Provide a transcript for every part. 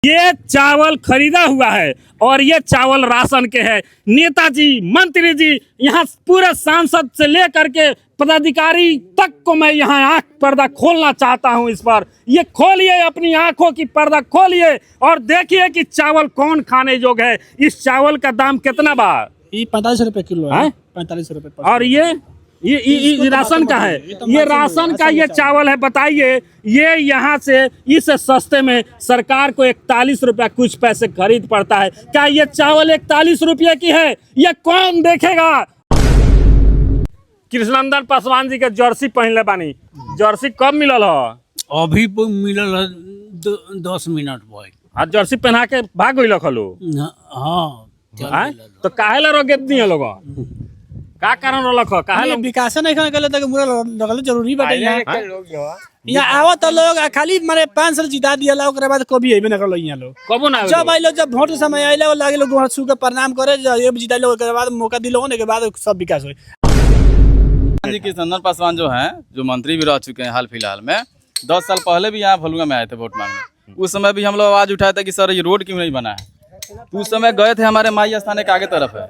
ये चावल खरीदा हुआ है और ये चावल राशन के है। नेताजी, मंत्री जी, यहाँ पूरे सांसद से लेकर के पदाधिकारी तक को मैं यहाँ आंख पर्दा खोलना चाहता हूँ। इस पर ये खोलिए, अपनी आंखों की पर्दा खोलिए और देखिए कि चावल कौन खाने योग्य है। इस चावल का दाम कितना बा? ये 45 रुपए किलो है। 45 रुपए। और ये राशन का है। ये राशन का ये चावल है। बताइए, ये यहाँ से इस सस्ते में सरकार को 41 रुपया कुछ पैसे खरीद पड़ता है। क्या ये चावल 41 रुपये की है? ये कौन देखेगा? कृष्णनंदन पासवान जी के जर्सी पहनले बानी। जर्सी कब मिलल हो? अभी मिलल है 10 मिनट भाई। आ जर्सी पहना के भाग गई लखलो। हाँ तो काहे ला रोके दिए लोग? का कारण रख? काहे ला विकास नहीं करे तक मुरा लगल जरूरी बाटे। यहाँ आवत लोग खाली मारे 5 साल जिता दिया, ओकरे बाद कभी अइबे न करलो। यहाँ लोग कबो ना जब आइलो, जब वोट समय आइलो, लागे लोग हाथ छू के प्रणाम करे, जब जिताइलो ओकरे बाद मौका दिलो, ओने के बाद सब विकास होई। जी कृष्णनंदन पासवान जो हैं, जो मंत्री भी रह चुके हैं हाल फिलहाल में, 10 साल पहले भी यहाँ भलुआ में आए थे वोट मांगने। उस समय भी हम लोग आवाज उठाए थे कि सर ये रोड क्यों नहीं बना है। तो उस समय गए थे, हमारे माई स्थान एक आगे तरफ है,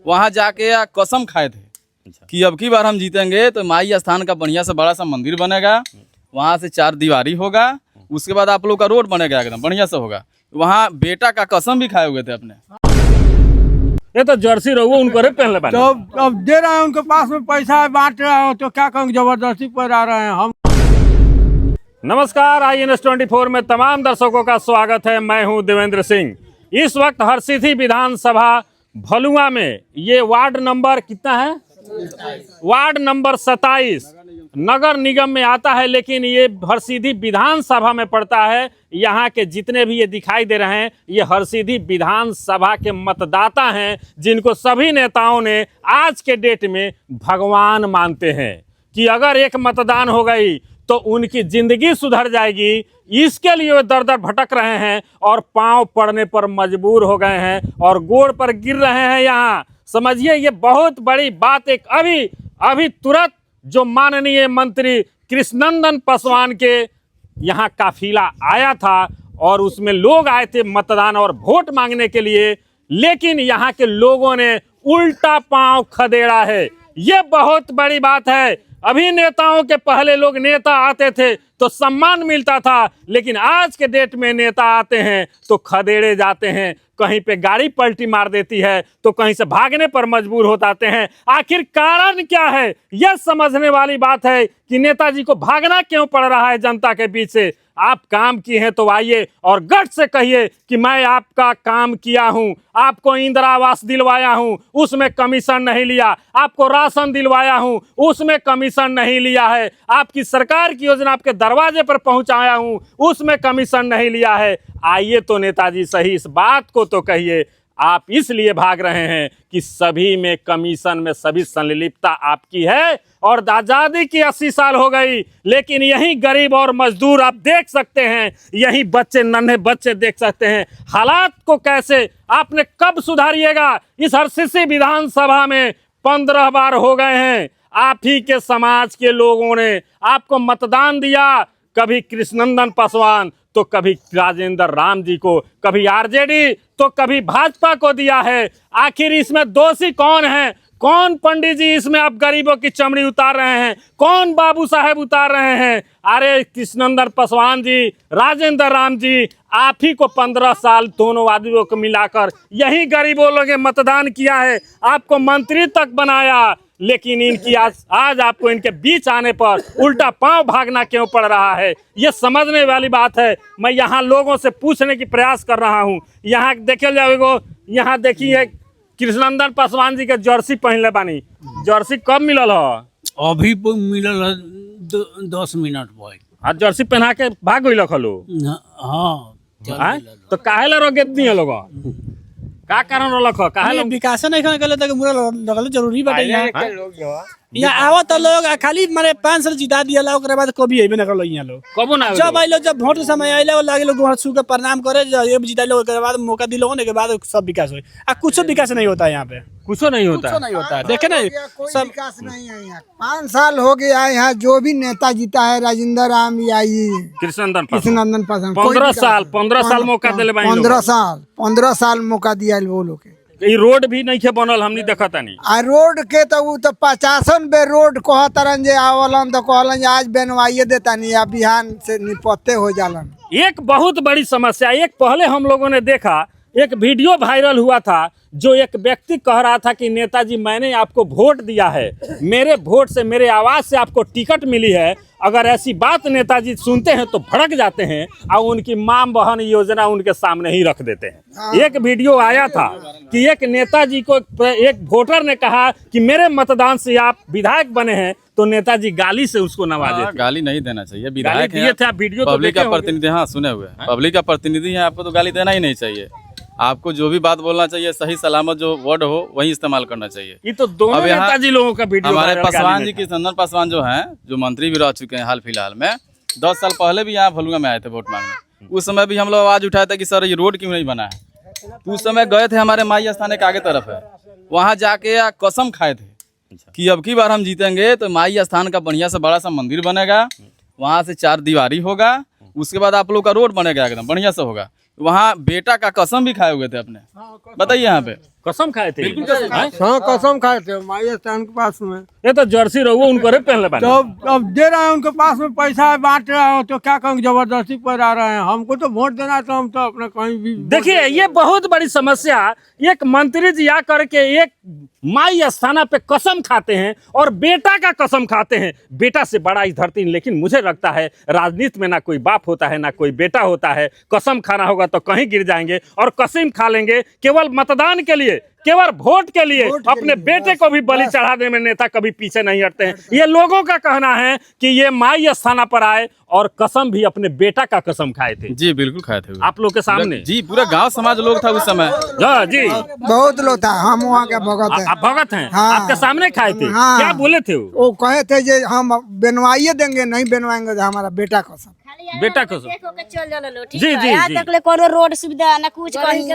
वहाँ जाके कसम खाए थे कि अब की बार हम जीतेंगे तो माई स्थान का बढ़िया से बड़ा सा मंदिर बनेगा, वहाँ से 4 दीवारी होगा, उसके बाद आप लोग का रोड बनेगा, एकदम बढ़िया से होगा। वहाँ बेटा का कसम भी खाए हुए थे अपने। ये तो जर्सी रहो उनको पहनले बानी। तो अब दे रहे हैं, उनके पास में पैसा है, बांट रहे हो, तो क्या कहेंगे, जबरदस्ती पर आ रहे हैं हम। नमस्कार, INS24 में तमाम दर्शकों का स्वागत है। मैं हूं देवेंद्र सिंह। इस वक्त हरसिद्धि विधानसभा भलुआ में ये वार्ड नंबर कितना है? वार्ड नंबर 27 नगर निगम में आता है, लेकिन ये हरसिद्धि विधानसभा में पड़ता है। यहाँ के जितने भी ये दिखाई दे रहे हैं, ये हरसिद्धि विधानसभा के मतदाता हैं, जिनको सभी नेताओं ने आज के डेट में भगवान मानते हैं कि अगर एक मतदान हो गई तो उनकी जिंदगी सुधर जाएगी। इसके लिए वे दर दर भटक रहे हैं और पांव पड़ने पर मजबूर हो गए हैं और गोड़ पर गिर रहे हैं। यहाँ समझिए, ये बहुत बड़ी बात। एक अभी तुरंत जो माननीय मंत्री कृष्णनंदन पासवान के यहाँ काफिला आया था और उसमें लोग आए थे मतदान और वोट मांगने के लिए, लेकिन यहाँ के लोगों ने उल्टा पांव खदेड़ा है। ये बहुत बड़ी बात है। अभी नेताओं के पहले लोग नेता आते थे तो सम्मान मिलता था, लेकिन आज के डेट में नेता आते हैं तो खदेड़े जाते हैं। कहीं पे गाड़ी पलटी मार देती है तो कहीं से भागने पर मजबूर हो जाते हैं। आखिर कारण क्या है? यह समझने वाली बात है कि नेताजी को भागना क्यों पड़ रहा है जनता के बीच से। आप काम किए हैं तो आइए और गट से कहिए कि मैं आपका काम किया हूं, आपको इंदिरा आवास दिलवाया हूं, उसमें कमीशन नहीं लिया, आपको राशन दिलवाया हूं, उसमें कमीशन नहीं लिया है, आपकी सरकार की योजना आपके दरवाजे पर पहुंचाया हूं, उसमें कमीशन नहीं लिया है। आइए तो नेताजी सही इस बात को तो कहिए। आप इसलिए भाग रहे हैं कि सभी में कमीशन में सभी संलिप्तता आपकी है और आजादी की 80 साल हो गई, लेकिन यही गरीब और मजदूर आप देख सकते हैं, यही बच्चे, नन्हे बच्चे देख सकते हैं हालात को कैसे। आपने कब सुधारिएगा? इस हरसिद्धि विधानसभा में 15 बार हो गए हैं। आप ही के समाज के लोगों ने आपको मतदान दिया, कभी कृष्णनंदन पासवान तो कभी राजेंद्र राम जी को, कभी आरजेडी तो कभी भाजपा को दिया है। आखिर इसमें दोषी कौन है? कौन पंडित जी इसमें आप गरीबों की चमड़ी उतार रहे हैं? कौन बाबू साहेब उतार रहे हैं? अरे कृष्णनंदन पासवान जी, राजेंद्र राम जी, आप ही को 15 साल दोनों आदमियों को मिलाकर यही गरीबों लोगों ने मतदान किया है, आपको मंत्री तक बनाया, लेकिन इनकी आज आपको इनके बीच आने पर उल्टा पांव भागना क्यों पड़ रहा है? ये समझने वाली बात है। मैं यहाँ लोगों से पूछने की प्रयास कर रहा हूँ। यहाँ देखिए जाएगो, यहाँ देखिए कृष्णनंदन पासवान जी के जर्सी पहनले बानी। जर्सी कब मिलल हो? अभी मिलल है 10 मिनट भाई। आ जर्सी पहना के भाग गई लखलो। हाँ तो काहे ला रोके दिए लोग? का कारण रख? काहे ला विकास नहीं करे तक मुरा लगल जरूरी बाटे। यहाँ आवत लोग खाली मारे 5 साल जिता दिया, ओकरे बाद कभी अइबे न करलो। यहाँ लोग कबो ना जब आइलो, जब वोट समय आइलो, लागे लोग हाथ छू के प्रणाम करे, जब जिताइलो ओकरे बाद मौका दिलो, ओने के बाद सब विकास होई। कुछ विकास नहीं होता है यहाँ पे। कुछ नहीं होता है। नहीं होता है, देखे ना कोई विकास नहीं है यहाँ। 5 साल हो गया है यहाँ, जो भी नेता जीता है, राजेंद्र राम या ये कृष्णनंदन पासवान, 15 साल मौका दिले बानी लोग। 15 साल मौका दिया है वो लोग के। ई रोड भी नहीं खे बनल, हमनी देखा तानी। आ रोड के तो वो तो 50 बे रोड कहतरन जे आवलन तो कहलन आज बनवाइए देता नहीं, या बिहान से निपत्ते हो जालन। एक बहुत बड़ी समस्या, एक पहले हम लोगों ने देखा, एक वीडियो वायरल हुआ था, जो एक व्यक्ति कह रहा था कि नेताजी मैंने आपको वोट दिया है, मेरे वोट से, मेरे आवाज से आपको टिकट मिली है। अगर ऐसी बात नेताजी सुनते हैं तो भड़क जाते हैं और उनकी मां बहन योजना उनके सामने ही रख देते हैं। एक वीडियो आया था कि एक नेताजी को एक वोटर ने कहा कि मेरे मतदान से आप विधायक बने हैं, तो नेताजी गाली से उसको नवाजे थे। गाली नहीं देना चाहिए, विधायक दिए थे, आप वीडियो तो पब्लिक देखे का प्रतिनिधि। हाँ, सुने हुए पब्लिक का प्रतिनिधि है, आपको तो गाली देना ही नहीं चाहिए। आपको जो भी बात बोलना चाहिए, सही सलामत जो वर्ड हो वही इस्तेमाल करना चाहिए। ये तो दोनों अब यहाँ नेताजी लोगों का वीडियो हमारे वायरल पासवान गाली जी, में कृष्णनंदन पासवान जो हैं, जो मंत्री भी रह चुके हैं हाल फिलहाल में, 10 साल पहले भी यहाँ भलुआ में आए थे वोट मांगने। उस समय भी हम लोग आवाज उठाए थे कि सर ये रोड क्यों नहीं बना है। तो उस समय गए थे, हमारे माई स्थान एक आगे तरफ है, वहाँ जाके कसम खाए थे कि अब की बार हम जीतेंगे तो माई स्थान का बढ़िया से बड़ा सा मंदिर बनेगा, वहाँ से 4 दीवारी होगा, उसके बाद आप लोग का रोड बनेगा एकदम बढ़िया से होगा। वहाँ बेटा का कसम भी खाए हुए थे अपने, बताइए यहाँ पे कसम खाए थे। हाँ, कसम खाए थे माई स्थान के पास में। ये तो जर्सी रहो उनको रे पहन ले तो अब दे रहे हैं उनके पास में पैसा है, बांट रहे हो तो क्या कहूँ, जबरदस्ती पर आ रहे हैं। हमको तो वोट देना है, तो हम तो अपने कहीं भी। देखिए, ये बहुत बड़ी समस्या। एक मंत्री जी आ करके एक माई स्थाना पे कसम खाते हैं और बेटा का कसम खाते हैं। बेटा से बड़ा इस धरती में, लेकिन मुझे लगता है राजनीति में ना कोई बाप होता है ना कोई बेटा होता है। कसम खाना होगा तो कहीं गिर जाएंगे और कसम खा लेंगे केवल मतदान के लिए, केवल वोट के लिए। अपने बेटे को भी बलि चढ़ाने में नेता कभी पीछे नहीं हटते हैं। ये लोगों का कहना है कि ये माई स्थाना पर आए और कसम भी अपने बेटा का कसम खाए थे। जी बिल्कुल खाए थे आप लोग के सामने। जी, पूरा गांव समाज लोग था उस समय। जी, बहुत लोग था, हम वहाँ के भगत है। आप भगत हैं? हाँ। आपके सामने खाए थे? हाँ। क्या बोले थे वो कहे थे जे हम बनवाइए देंगे, नहीं बनवाएंगे तो हमारा बेटा कसम। बेटा को जी, जी जी, जी आज तक ले कोनो रोड सुविधा ना कुछ कहीं।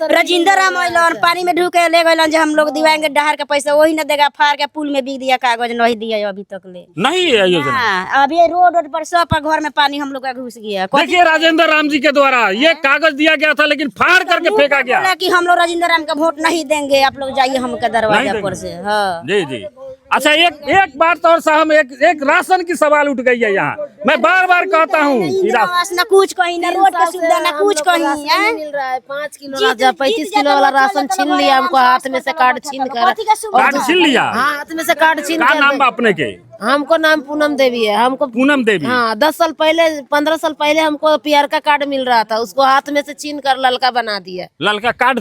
राजेंद्र राम आइलन, पानी में ढूके ले गइलन, जो हम लोग दिवाएंगे डहार का पैसा वही न देगा, फाड़ के पुल में बिक दिया, कागज नहीं दिया अभी तक ले। नहीं है योजना। हाँ, अभी रोड पर सब पर घर में पानी हम लोग का घुस गया। देखिए, राजेंद्र राम जी के द्वारा ये कागज दिया गया था, लेकिन फाड़ करके फेंका गया। बोला कि हम लोग राजेंद्र राम का वोट नहीं देंगे, आप लोग जाइए हमके दरवाजा पर से। हाँ जी जी। अच्छा, एक बात और साहब, एक राशन की सवाल उठ गई है यहाँ। मैं बार बार कहता हूँ ना कुछ कहीं, ना रोड का सुविधा, ना कुछ कहीं मिल रहा है। 5 किलो 35 किलो वाला राशन छीन लिया हमको, हाथ में से कार्ड छीन कर। कार्ड छीन लिया? हाँ, हाथ में से कार्ड छीन क्या कर। नाम अपने के? हमको नाम पूनम देवी है। हमको पूनम देवी। हाँ, 10 साल पहले, 15 साल पहले हमको पीआर का कार्ड मिल रहा था, उसको हाथ में से छीन कर ललका बना दिया। ललका कार्ड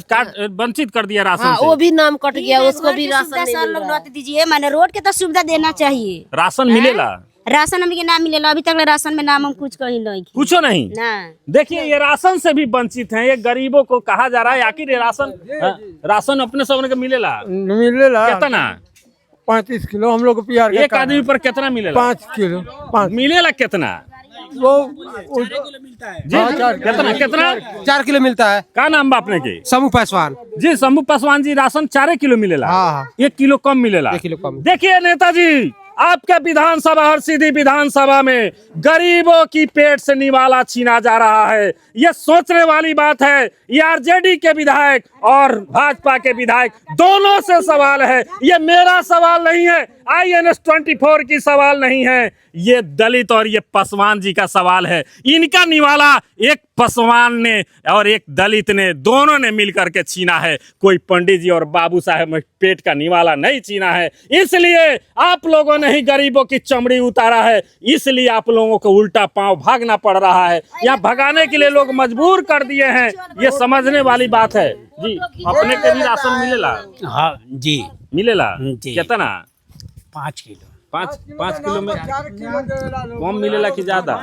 वंचित कर दिया राशन हाँ, से। वो भी नाम कट गया, उसको भी राशन नहीं मिल रहा है। दीजिए, मैंने रोड के तो सुविधा देना चाहिए। राशन मिलेला? राशन हमके ना मिलेला अभी तक ले, राशन में नाम हम कुछ कहीं नहीं। कुछ नहीं ना। देखिए, ये राशन से भी वंचित हैं। ये गरीबों को कहा जा रहा है, आखिर ये राशन अपने सबने के मिलेला? मिलेला कितना? 35 किलो हम लोग को पीआर एक आदमी पर कितना मिलेला? 5 किलो 5 मिलेला कितना? वो जी, कितना 4 किलो मिलता है। का नाम बा अपने के? समूह पासवान जी, शंभू पासवान जी। राशन 4 किलो मिलेला? हाँ। 1 किलो कम मिलेला? 1 किलो कम। देखिए नेताजी, आपके विधानसभा, हरसिद्धि विधानसभा में गरीबों की पेट से निवाला छीना जा रहा है। ये सोचने वाली बात है। ये आरजेडी के विधायक और भाजपा के विधायक दोनों से सवाल है। ये मेरा सवाल नहीं है, INS 24 की सवाल नहीं है, ये दलित और ये पासवान जी का सवाल है। इनका निवाला एक पासवान ने और एक दलित ने, दोनों ने मिलकर के छीना है। कोई पंडित जी और बाबू साहब में पेट का निवाला नहीं छीना है। इसलिए आप लोगों ने ही गरीबों की चमड़ी उतारा है, इसलिए आप लोगों को उल्टा पांव भागना पड़ रहा है। यहाँ भगाने के लिए लोग मजबूर कर दिए हैं। ये समझने वाली बात है। जी, अपने के भी राशन मिलेला? हाँ जी, मिलेला? जी। कितना? 5 किलो। 5 किलो में कम मिलेला कि ज्यादा?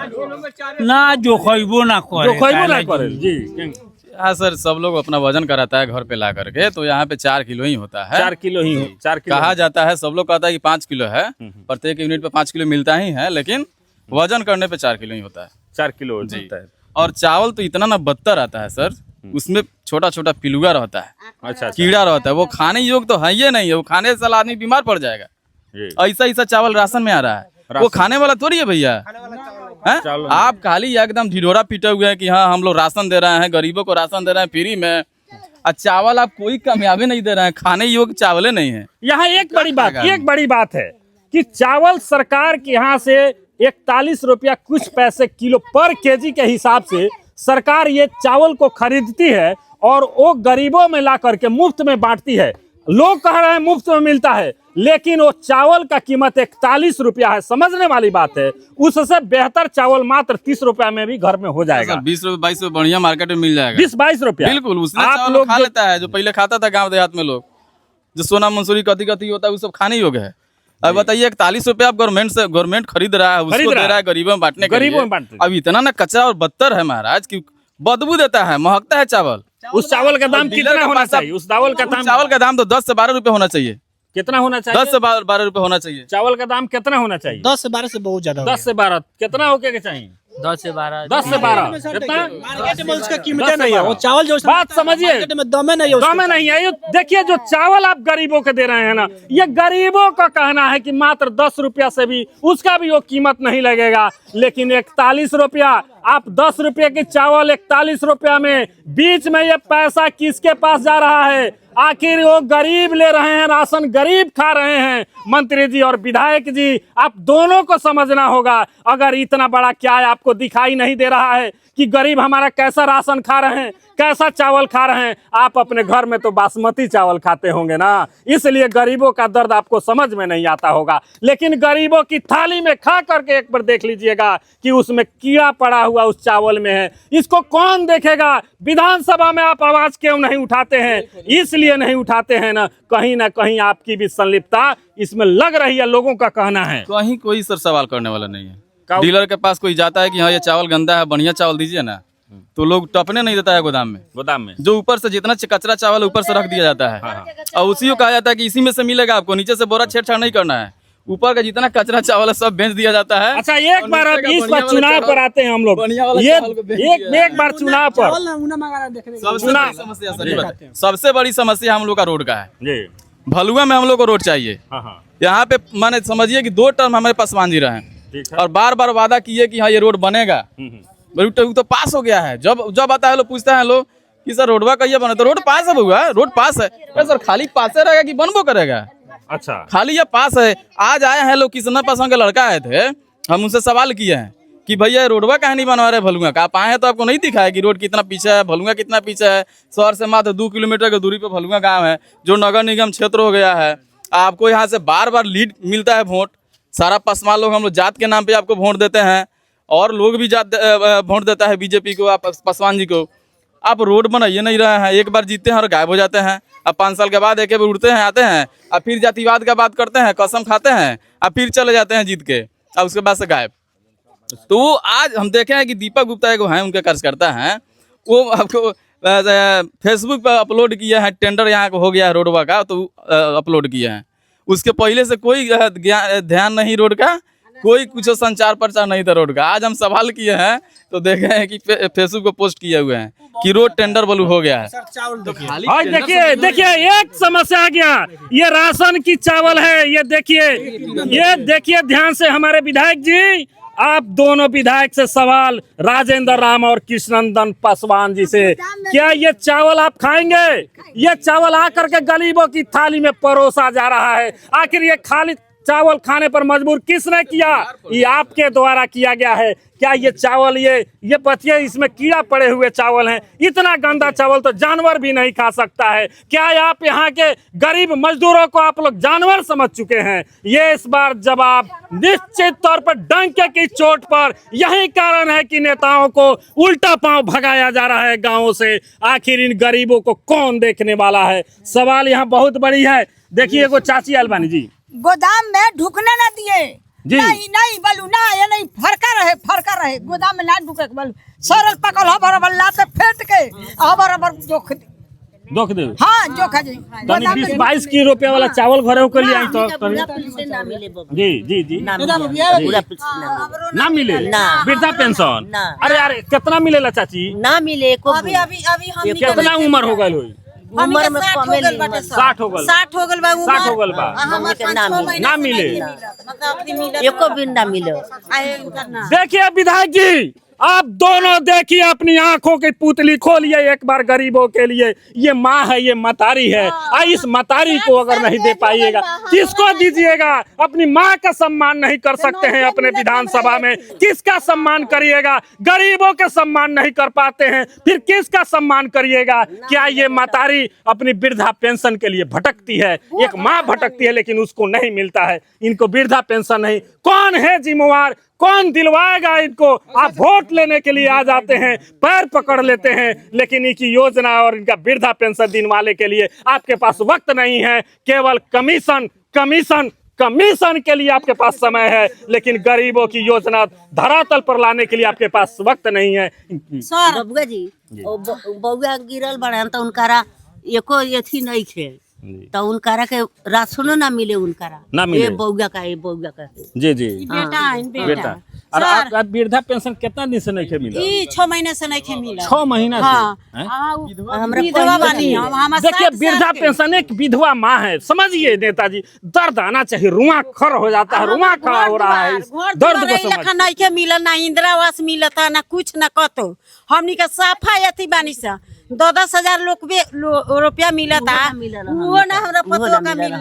ना जो खइबो ना करे। जो खइबो ना करे। जी। हाँ सर, सब लोग अपना वजन कराता है घर पे ला करके, तो यहाँ पे 4 किलो ही होता है। 4 किलो ही हो। 4 किलो कहा जाता है, सब लोग कहता है कि 5 किलो है, प्रत्येक यूनिट पे 5 किलो मिलता ही है, लेकिन वजन करने पे 4 किलो ही होता है। 4 किलो जी। होता है। और चावल तो इतना ना बदतर आता है सर, उसमें छोटा छोटा पिलुआ रहता है, अच्छा कीड़ा रहता है, वो खाने योग्य तो है ही नहीं है, वो खाने से साला आदमी बीमार पड़ जाएगा। ऐसा ऐसा चावल राशन में आ रहा है, वो खाने वाला थोड़ी है भैया। आप खाली एकदम ढिढोरा पीटे हुए हैं कि हाँ हम लोग राशन दे रहे हैं, गरीबों को राशन दे रहे हैं फ्री में, और चावल आप कोई कामयाबी नहीं दे रहे हैं, खाने योग्य चावल नहीं है। यहाँ एक बड़ी बात है कि चावल सरकार के यहाँ से 41 रुपया कुछ पैसे किलो पर केजी के हिसाब से सरकार ये चावल को खरीदती है और वो गरीबों में ला करके मुफ्त में बांटती है। लोग कह रहे हैं मुफ्त में मिलता है, लेकिन वो चावल का कीमत 41 रुपया है। समझने वाली बात है, उससे बेहतर चावल मात्र 30 रुपया में भी घर में हो जाएगा। 20 रुपए 22 रुपए बढ़िया मार्केट में मिल जाएगा, 20-22 रुपया बिल्कुल। उसने आप चावल लोग खा लेता है जो पहले खाता था गाँव देहात में लोग, जो सोना मंसूरी कथी कथी होता है वो सब खाने योग्य है। अब बताइए 41 रुपया आप गवर्नमेंट खरीद रहा है, उसको दे रहा है गरीबों में बांटने के लिए। अब इतना ना कचरा और बदतर है महाराज कि बदबू देता है, महकता है चावल। उस चावल का दाम कितना होना चाहिए? उस चावल का दाम तो 10 से 12 रुपए होना चाहिए। कितना होना चाहिए? 10 से 12 रुपए होना चाहिए। चावल का दाम कितना होना चाहिए? 10 से 12 से बहुत ज्यादा। 10 से 12 कितना होके के चाहिए? 10 से 12 कितना? मार्केट में उसका कीमत नहीं है, वो चावल जो बात समझिए, मार्केट में दमे नहीं है, दाम नहीं है। ये देखिए जो चावल आप गरीबों को दे रहे हैं ना, ये गरीबों का कहना है कि मात्र 10 रुपया से भी उसका भी वो कीमत नहीं लगेगा, लेकिन 41 रुपया आप 10 रुपये की चावल 41 रुपया में, बीच में ये पैसा किसके पास जा रहा है? आखिर वो गरीब ले रहे हैं राशन, गरीब खा रहे हैं। मंत्री जी और विधायक जी, आप दोनों को समझना होगा। अगर इतना बड़ा क्या आपको दिखाई नहीं दे रहा है कि गरीब हमारा कैसा राशन खा रहे हैं, कैसा चावल खा रहे हैं? आप अपने घर में तो बासमती चावल खाते होंगे ना, इसलिए गरीबों का दर्द आपको समझ में नहीं आता होगा। लेकिन गरीबों की थाली में खा करके एक बार देख लीजिएगा कि उसमें कीड़ा पड़ा हुआ उस चावल में है। इसको कौन देखेगा? विधानसभा में आप आवाज क्यों नहीं उठाते हैं? इसलिए नहीं उठाते हैं ना कहीं आपकी भी संलिप्तता इसमें लग रही है, लोगों का कहना है। कहीं कोई सर सवाल करने वाला नहीं है। डीलर के पास कोई जाता है कि हाँ ये चावल गंदा है, बढ़िया चावल दीजिए ना, तो लोग टपने नहीं देता है गोदाम में जो ऊपर से जितना कचरा चावल ऊपर से रख दिया जाता है, और उसी को कहा जाता है कि इसी में से मिलेगा आपको, नीचे से बोरा छेड़छाड़ नहीं करना है, ऊपर का जितना कचरा चावल है सब बेच दिया जाता है। अच्छा एक बार अब इस बार चुनाव पर आते हैं हम लोग, ये एक बार चुनाव पर सबसे बड़ी समस्या हम लोग का रोड का है। भलुआ में हम लोग को रोड चाहिए। यहाँ पे माने समझिए कि 2 टर्म हमारे पासवान जी रहे और बार बार वादा किए कि हाँ ये रोड बनेगा, तो पास हो गया है। जब आता है लोग पूछते हैं लोग कि सर रोडवा कहिए बने, तो रोड पास है हुआ, रोड पास है सर, खाली पास रहेगा कि बनबो करेगा? अच्छा खाली ये पास है। आज आए हैं लोग, किसना पसंद के लड़का आए थे, हम उनसे सवाल किए हैं कि भैया रोडवा कहाँ नहीं बनवा रहे भलुआ का? आप आए हैं तो आपको नहीं दिखा है कि रोड कितना पीछे है, भलुआ कितना पीछे है? शहर से मात्र 2 किलोमीटर की दूरी पे भलुआ गाँव है, जो नगर निगम क्षेत्र हो गया है। आपको यहाँ से बार बार लीड मिलता है वोट, सारा पसमान लोग हम लोग जात के नाम पे आपको वोट देते हैं, और लोग भी जात वोट देता है बीजेपी को, आप पासवान जी को। आप रोड बनाइए नहीं रहे हैं, एक बार जीतते हैं और गायब हो जाते हैं। अब 5 साल के बाद एक बार उठते हैं, आते हैं, अब फिर जातिवाद का बात करते हैं, कसम खाते हैं, अब फिर चले जाते हैं जीत के, अब उसके बाद से गायब। तो आज हम देखे हैं कि दीपक गुप्ता एक हैं, उनके कार्यकर्ता हैं, वो आपको फेसबुक पर अपलोड किया है, टेंडर यहाँ हो गया है रोडवा का, तो अपलोड किया है। उसके पहले से कोई ध्यान नहीं रोड का, कोई कुछ संचार प्रचार नहीं था रोड का। आज हम सवाल किए हैं तो देखे हैं कि फेसबुक पे पोस्ट किए हुए हैं कि रोड टेंडर बलू हो गया है। तो और देखिए एक समस्या आ गया, ये राशन की चावल है। ये देखिए ध्यान से हमारे विधायक जी, आप दोनों विधायक से सवाल, राजेंद्र राम और कृष्णनंदन पासवान जी से, क्या ये चावल आप खाएंगे? ये चावल आकर के गरीबों की थाली में परोसा जा रहा है। आखिर ये खाली चावल खाने पर मजबूर किसने किया? ये आपके द्वारा किया गया है। क्या ये चावल ये बचिए, इसमें कीड़ा पड़े हुए चावल हैं। इतना गंदा चावल तो जानवर भी नहीं खा सकता है। क्या आप यहाँ के गरीब मजदूरों को आप लोग जानवर समझ चुके हैं? ये इस बार जवाब निश्चित तौर पर डंके की चोट पर। यही कारण है कि नेताओं को उल्टा पांव भगाया जा रहा है गाँवों से। आखिर इन गरीबों को कौन देखने वाला है? सवाल यहाँ बहुत बड़ी है। देखिए वो चाची अलबानी जी गोदाम में ढुकने न दिए, नहीं बलू ना, ये नहीं फरका रहे गोदाम में ना ढुके बलू, सरल पकल हबर लाते फेंट के हबर जोख दोख दे हाँ जो खा जाई तनी 20-22 की रुपया वाला चावल घरे के लिए आई तो पूरा पेंशन ना मिले बाबू। जी जी जी ना मिले, पूरा पेंशन ना मिले। ना मिले वृद्धा पेंशन ना। अरे यार कितना मिलेला चाची ना मिले एको अभी अभी अभी हम कितना उम्र हो गई हुई उम्र में कमे ली उम्र। 60 हो गल 60 हो गल बा 60 हो गल बा हमने के ना मिले, ना मिले मतलब अपनी मिले एको भी ना मिले। आए करना देखिए विधायक जी आप दोनों देखिए अपनी आंखों की पुतली खोलिए एक बार गरीबों के लिए। ये माँ है, ये मतारी है। इस मतारी को अगर नहीं दे पाइएगा किसको दीजिएगा? अपनी माँ का सम्मान नहीं कर सकते हैं अपने विधानसभा में, किसका सम्मान करिएगा? गरीबों के सम्मान नहीं कर पाते हैं, फिर किसका सम्मान करिएगा? क्या ये मतारी अपनी वृद्धा पेंशन के लिए भटकती है? एक माँ भटकती है लेकिन उसको नहीं मिलता है, इनको वृद्धा पेंशन नहीं। कौन है जिम्मेवार? कौन दिलवाएगा इनको? आप वोट लेने के लिए आ जाते हैं, पैर पकड़ लेते हैं, लेकिन इनकी योजना और इनका वृद्धा पेंशन दिलवाने के लिए आपके पास वक्त नहीं है। केवल कमीशन कमीशन कमीशन के लिए आपके पास समय है, लेकिन गरीबों की योजना धरातल पर लाने के लिए आपके पास वक्त नहीं है। सर बबुआ जी बबुआ गिरल बड़े तो उनकारा एको एथी नहीं खे तो उनकारा के राशनो ना मिले, उनकारा ना मिले। ये बउआ का, ये बउआ का। जी जी बेटा है बेटा। और आप वृद्धा पेंशन कितना दिन से नहीं मिला? ई 6 महीने से नहीं मिला। 6 महीना से हैं? हमरा विधवा बानी हम, हम देखिए वृद्धा पेंशन एक विधवा माँ है, समझिए नेताजी, दर्द आना चाहिए, रुआ खर हो जाता है, रुआ खड़ा हो रहा है इस दर्द को समझ। नहीं के मिला ना इंदिरा आवास मिलता ना कुछ ना कतो। हमनी के साफा यथी बानी सा 10,000 रुपया मिला था, वो ना हमरा पतो का मिलल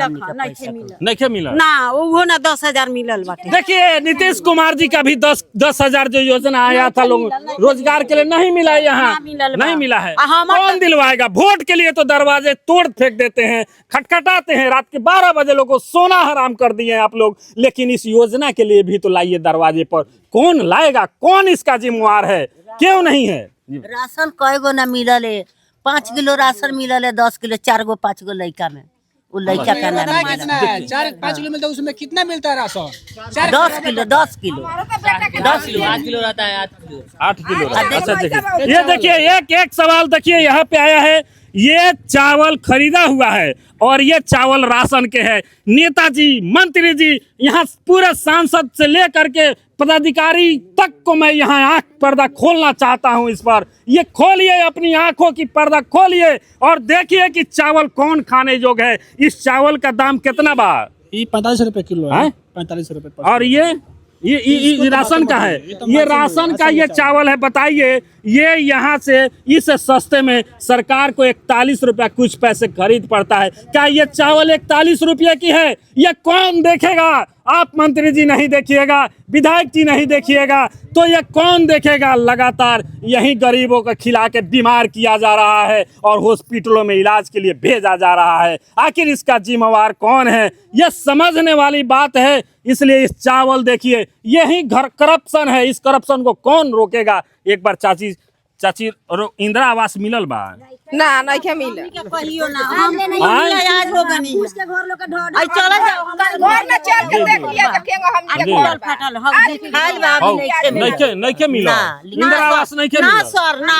नहीं मिला ना, वो ना 10,000 मिलल बाटे। देखिए नीतीश कुमार जी का भी 10,000 जो योजना आया था लोग रोजगार के लिए नहीं मिला, यहाँ नहीं मिला है। कौन दिलवाएगा? वोट के लिए तो दरवाजे तोड़ फेंक देते हैं, खटखटाते हैं, रात के 12 बजे लोगों को सोना हराम कर दिए हैं आप लोग, लेकिन इस योजना के लिए भी तो लाइए दरवाजे पर। कौन लाएगा? कौन इसका जिम्मेवार है? क्यों नहीं है? राशन कई गो ना मिलल है, 5 किलो राशन मिलल है, 10 किलो 4 गो 5 गो लड़का में, वो लड़का का ना मिलल। 4-5 किलो मिलता है, उसमें कितना मिलता है ration? 10 kilo 10 kilo 10 kilo 8 kilo रहता है, 8 किलो। अच्छा देखिए, ये देखिए एक सवाल देखिए यहाँ पे आया है। ये चावल खरीदा हुआ है और ये चावल राशन के है। नेताजी, मंत्री जी, यहाँ पूरे सांसद से लेकर के पदाधिकारी तक को मैं यहाँ आंख पर्दा खोलना चाहता हूँ इस पर। ये खोलिए, अपनी आंखों की पर्दा खोलिए और देखिए कि चावल कौन खाने योग्य है। इस चावल का दाम कितना बा? ये 45 रुपए किलो है, 45 रुपए। और ये राशन का है, ये राशन का ये चावल है। बताइए, ये यहाँ से इस सस्ते में सरकार को 41 रुपया कुछ पैसे खरीद पड़ता है। क्या ये चावल 41 रुपये की है? ये कौन देखेगा? आप मंत्री जी नहीं देखिएगा, विधायक जी नहीं देखिएगा, तो ये कौन देखेगा? लगातार यही गरीबों को खिला के बीमार किया जा रहा है और हॉस्पिटलों में इलाज के लिए भेजा जा रहा है। आखिर इसका जिम्मेवार कौन है? ये समझने वाली बात है। इसलिए इस चावल देखिए, यही घर करप्शन है, इस करप्शन को कौन रोकेगा? एक बार चाची इंदिरा आवास मिलल बा? ना नहीं के मिले कहियो ना, हमने नहीं मिला आज हो गनी उसके घर लोग के ढोल आई चला जाओ घर में चल के देख लिया तो केंगा हम के फटल फटल हम देख खाइल बा नहीं के मिला इंदिरा आवास नहीं के ना मिला सर ना।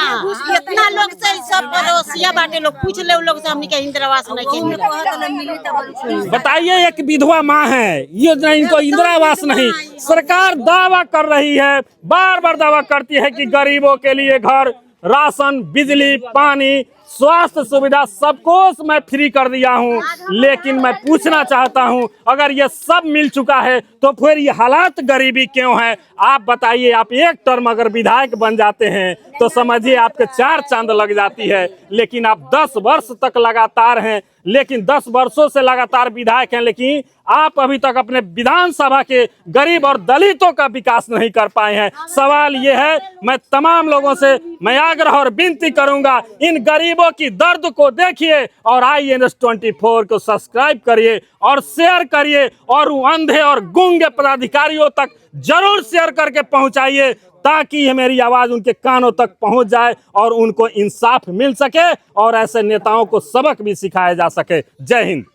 इतना लोग से सब पड़ोसिया बाटे लोग पूछ ले, लोग से हमनी के इंदिरा आवास नहीं के मिला। बताइए, एक विधवा माँ है, ये इनको इंदिरा आवास नहीं। सरकार दावा कर रही है, बार बार दावा करती है कि गरीबों के लिए घर, राशन, बिजली, पानी, स्वास्थ्य सुविधा सब कुछ मैं फ्री कर दिया हूं। लेकिन मैं पूछना चाहता हूं, अगर ये सब मिल चुका है तो फिर ये हालात गरीबी क्यों है? आप बताइए। आप एक टर्म अगर विधायक बन जाते हैं तो समझिए आपके 4 चांद लग जाती है, लेकिन आप 10 वर्ष तक लगातार हैं, लेकिन 10 वर्षों से लगातार विधायक हैं, लेकिन आप अभी तक अपने विधानसभा के गरीब और दलितों का विकास नहीं कर पाए हैं। सवाल ये है, मैं तमाम लोगों से मैं आग्रह और विनती करूंगा, इन गरीबों की दर्द को देखिए और INS24 को सब्सक्राइब करिए और शेयर करिए और अंधे और गूंगे पदाधिकारियों तक जरूर शेयर करके पहुंचाइए, ताकि ये मेरी आवाज उनके कानों तक पहुंच जाए और उनको इंसाफ मिल सके और ऐसे नेताओं को सबक भी सिखाया जा सके। जय हिंद।